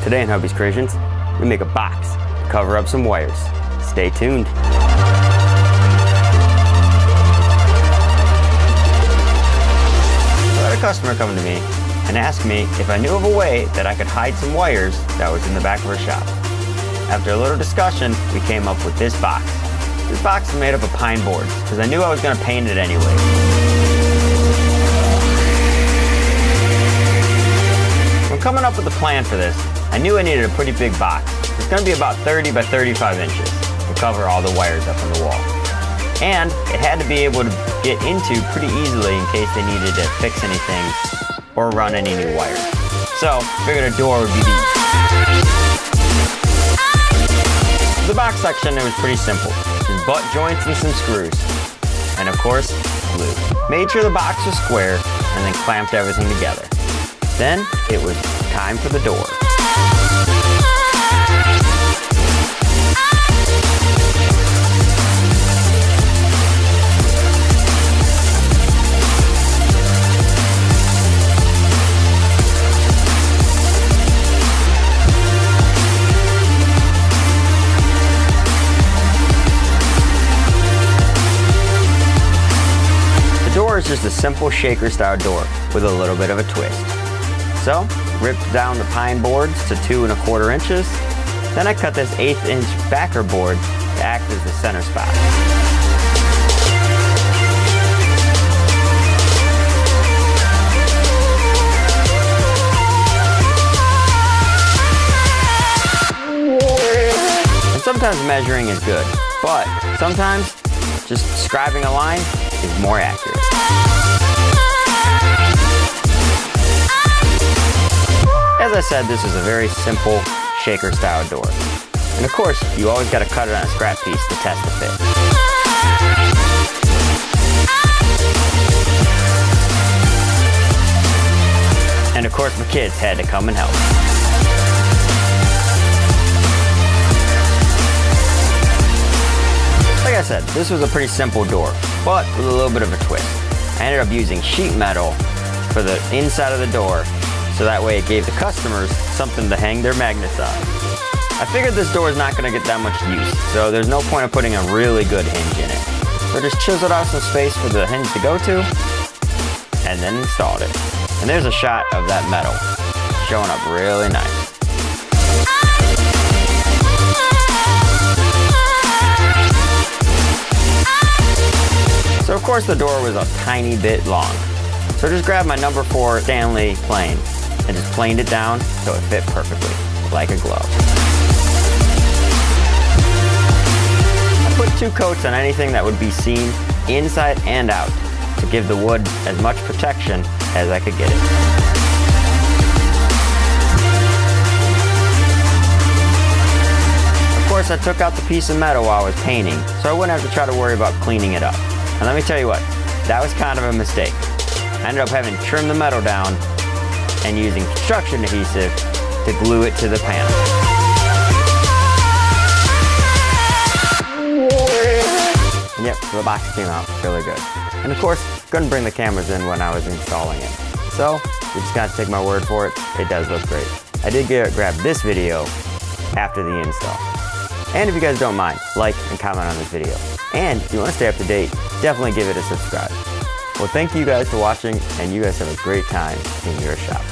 Today in Hubby's Creations, we make a box to cover up some wires. Stay tuned. I had a customer come to me and ask me if I knew of a way that I could hide some wires that was in the back of her shop. After a little discussion, we came up with this box. This box is made up of pine boards because I knew I was going to paint it anyway. When coming up with a plan for this, I knew I needed a pretty big box. It's going to be about 30 by 35 inches to cover all the wires up on the wall. And it had to be able to get into pretty easily in case they needed to fix anything or run any new wires. So, I figured a door would be the The box section, it was pretty simple. Just butt joints and some screws. And of course, glue. Made sure the box was square and then clamped everything together. Then, it was time for the door. The door is just a simple shaker style door with a little bit of a twist. So, ripped down the pine boards to 2 1/4 inches. Then I cut this 1/8 inch backer board to act as the center spot. And sometimes measuring is good, but sometimes just scribing a line is more accurate. As I said, this is a very simple shaker style door. And of course, you always got to cut it on a scrap piece to test the fit. And of course, my kids had to come and help. Like I said, this was a pretty simple door, but with a little bit of a twist. I ended up using sheet metal for the inside of the door, so that way it gave the customers something to hang their magnets on. I figured this door is not going to get that much use, so there's no point of putting a really good hinge in it. So I just chiseled out some space for the hinge to go to, and then installed it. And there's a shot of that metal, showing up really nice. So of course the door was a tiny bit long. So I just grabbed my number 4 Stanley plane and just planed it down so it fit perfectly, like a glove. I put 2 coats on anything that would be seen inside and out to give the wood as much protection as I could get it. Of course, I took out the piece of metal while I was painting, so I wouldn't have to try to worry about cleaning it up. And let me tell you what, that was kind of a mistake. I ended up having to trim the metal down and using construction adhesive to glue it to the panel. And yep, the box came out really good. And of course, couldn't bring the cameras in when I was installing it. So, you just gotta take my word for it, it does look great. I did grab this video after the install. And if you guys don't mind, like and comment on this video. And if you want to stay up to date, definitely give it a subscribe. Well, thank you guys for watching, and you guys have a great time in your shop.